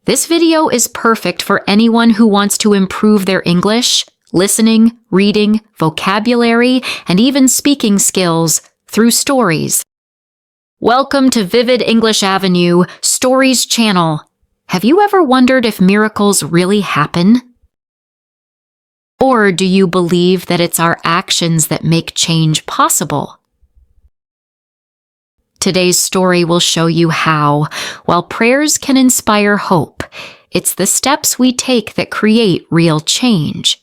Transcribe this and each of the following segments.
This video is perfect for anyone who wants to improve their English, listening, reading, vocabulary, and even speaking skills through stories. Welcome to Vivid English Avenue, Stories channel. Have you ever wondered if miracles really happen? Or do you believe that it's our actions that make change possible? Today's story will show you how, while prayers can inspire hope, it's the steps we take that create real change.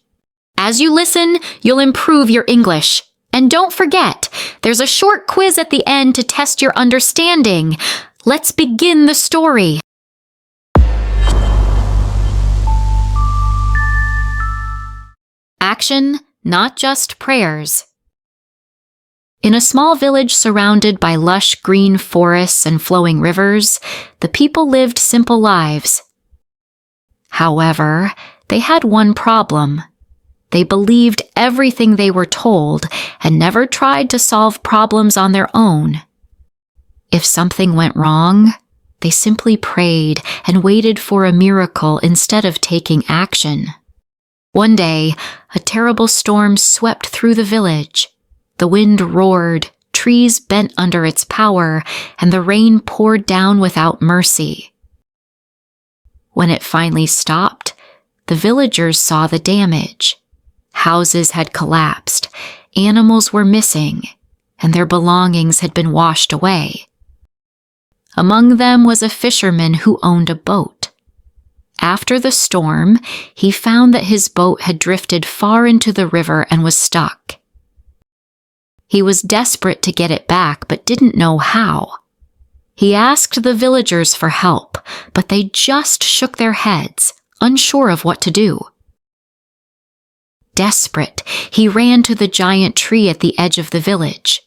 As you listen, you'll improve your English. And don't forget, there's a short quiz at the end to test your understanding. Let's begin the story. Action, not just prayers. In a small village surrounded by lush green forests and flowing rivers, the people lived simple lives. However, they had one problem. They believed everything they were told and never tried to solve problems on their own. If something went wrong, they simply prayed and waited for a miracle instead of taking action. One day, a terrible storm swept through the village. The wind roared, trees bent under its power, and the rain poured down without mercy. When it finally stopped, the villagers saw the damage. Houses had collapsed, animals were missing, and their belongings had been washed away. Among them was a fisherman who owned a boat. After the storm, he found that his boat had drifted far into the river and was stuck. He was desperate to get it back, but didn't know how. He asked the villagers for help, but they just shook their heads, unsure of what to do. Desperate, he ran to the giant tree at the edge of the village.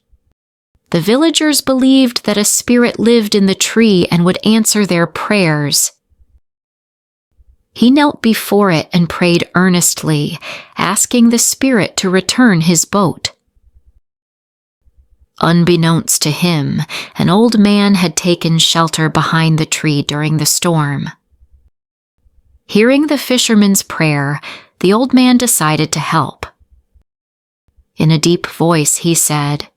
The villagers believed that a spirit lived in the tree and would answer their prayers. He knelt before it and prayed earnestly, asking the spirit to return his boat. Unbeknownst to him, an old man had taken shelter behind the tree during the storm. Hearing the fisherman's prayer, the old man decided to help. In a deep voice, he said,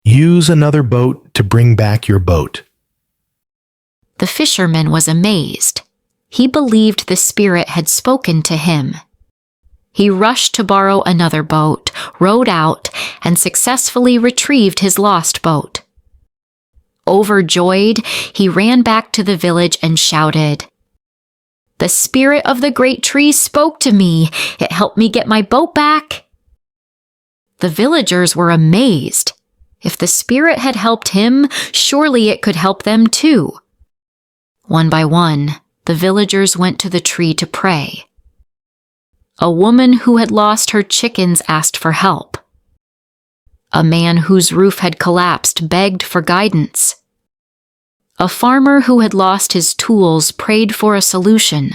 "Use another boat to bring back your boat." The fisherman was amazed. He believed the spirit had spoken to him. He rushed to borrow another boat, rowed out, and successfully retrieved his lost boat. Overjoyed, he ran back to the village and shouted, "The spirit of the great tree spoke to me. It helped me get my boat back." The villagers were amazed. If the spirit had helped him, surely it could help them too. One by one, the villagers went to the tree to pray. A woman who had lost her chickens asked for help. A man whose roof had collapsed begged for guidance. A farmer who had lost his tools prayed for a solution.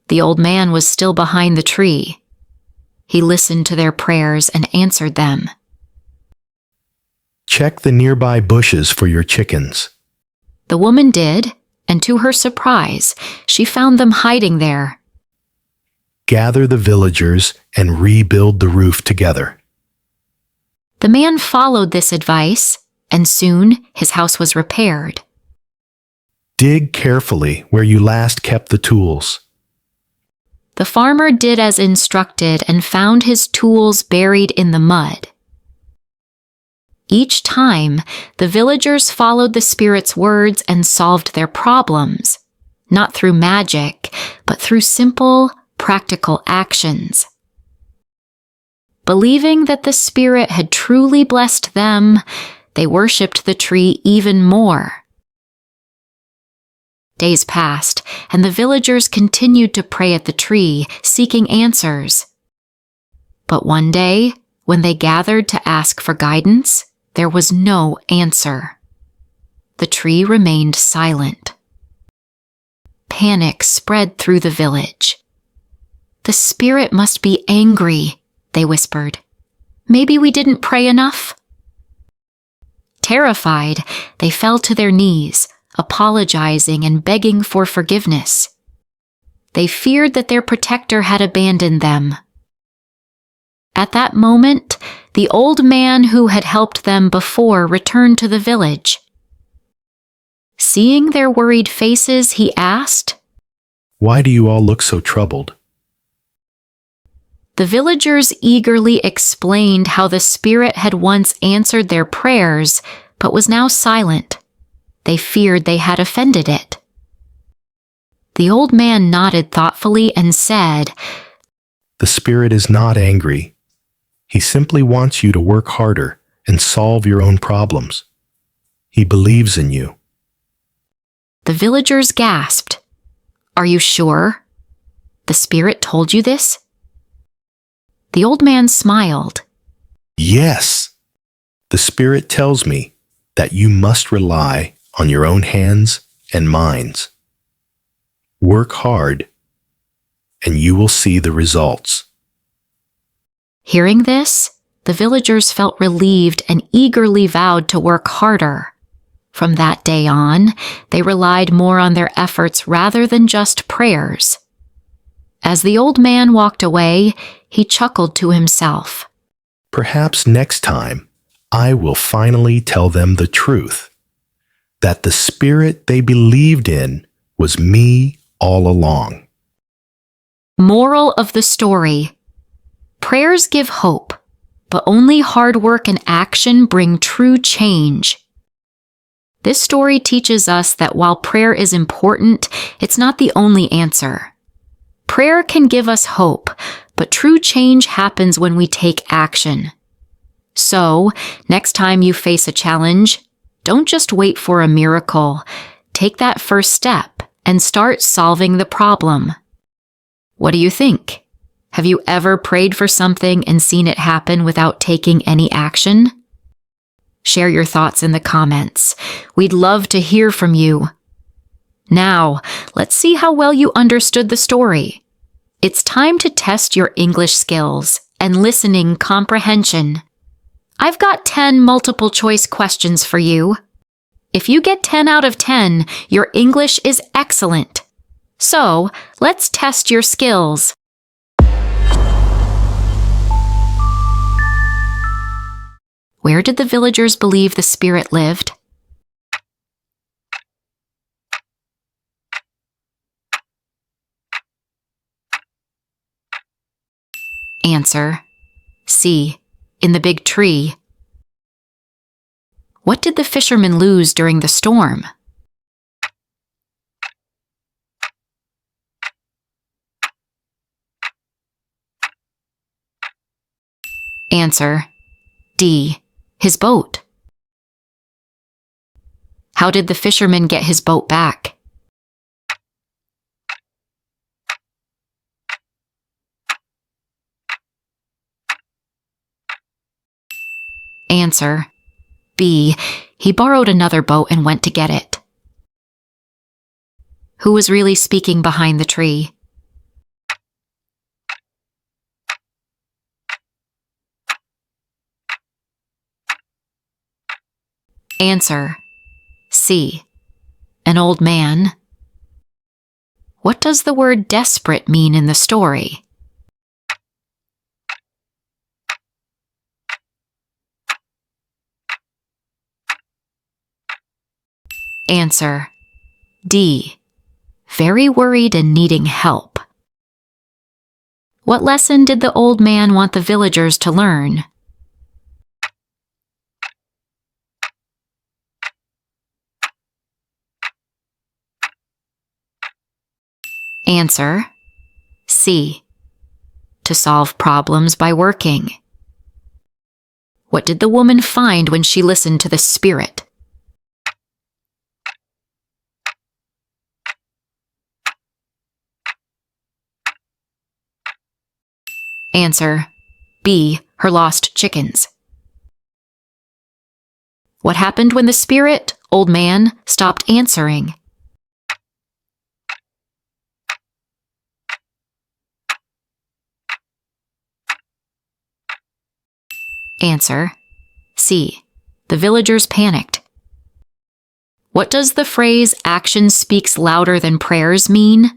The old man was still behind the tree. He listened to their prayers and answered them. "Check the nearby bushes for your chickens." The woman did, and to her surprise, she found them hiding there. "Gather the villagers and rebuild the roof together." The man followed this advice, and soon his house was repaired. "Dig carefully where you last kept the tools." The farmer did as instructed and found his tools buried in the mud. Each time, the villagers followed the spirit's words and solved their problems, not through magic, but through simple, practical actions. Believing that the spirit had truly blessed them, they worshipped the tree even more. Days passed, and the villagers continued to pray at the tree, seeking answers. But one day, when they gathered to ask for guidance, there was no answer. The tree remained silent. Panic spread through the village. "The spirit must be angry," they whispered. "Maybe we didn't pray enough?" Terrified, they fell to their knees, apologizing and begging for forgiveness. They feared that their protector had abandoned them. At that moment, the old man who had helped them before returned to the village. Seeing their worried faces, he asked, "Why do you all look so troubled?" The villagers eagerly explained how the spirit had once answered their prayers, but was now silent. They feared they had offended it. The old man nodded thoughtfully and said, "The spirit is not angry. He simply wants you to work harder and solve your own problems. He believes in you." The villagers gasped. "Are you sure? The spirit told you this?" The old man smiled. "Yes. The spirit tells me that you must rely on your own hands and minds. Work hard, and you will see the results." Hearing this, the villagers felt relieved and eagerly vowed to work harder. From that day on, they relied more on their efforts rather than just prayers. As the old man walked away, he chuckled to himself. "Perhaps next time I will finally tell them the truth, that the spirit they believed in was me all along." Moral of the story: prayers give hope, but only hard work and action bring true change. This story teaches us that while prayer is important, it's not the only answer. Prayer can give us hope, but true change happens when we take action. So, next time you face a challenge, don't just wait for a miracle. Take that first step and start solving the problem. What do you think? Have you ever prayed for something and seen it happen without taking any action? Share your thoughts in the comments. We'd love to hear from you. Now, let's see how well you understood the story. It's time to test your English skills and listening comprehension. I've got 10 multiple choice questions for you. If you get 10 out of 10, your English is excellent. So, let's test your skills. Where did the villagers believe the spirit lived? Answer: C. In the big tree. What did the fishermen lose during the storm? Answer: D. His boat. How did the fisherman get his boat back? Answer: B. He borrowed another boat and went to get it. Who was really speaking behind the tree? Answer: C. An old man. What does the word desperate mean in the story? Answer: D. Very worried and needing help. What lesson did the old man want the villagers to learn? Answer: C. To solve problems by working. What did the woman find when she listened to the spirit? Answer: B. Her lost chickens. What happened when the spirit, old man, stopped answering? Answer: C. The villagers panicked. What does the phrase "action speaks louder than prayers" mean?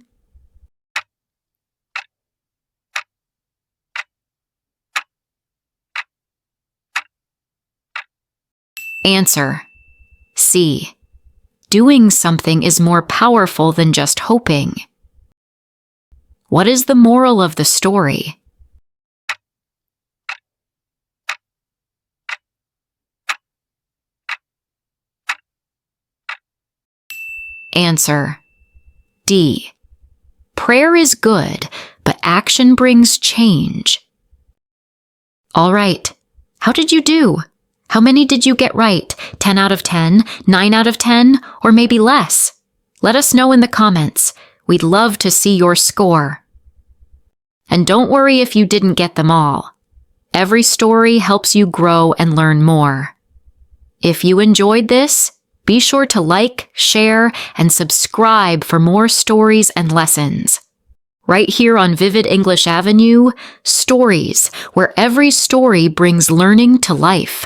Answer: C. Doing something is more powerful than just hoping. What is the moral of the story? Answer: D. Prayer is good, but action brings change. All right. How did you do? How many did you get right? 10 out of 10, 9 out of 10, or maybe less? Let us know in the comments. We'd love to see your score. And don't worry if you didn't get them all. Every story helps you grow and learn more. If you enjoyed this, be sure to like, share, and subscribe for more stories and lessons. Right here on Vivid English Avenue, Stories, where every story brings learning to life.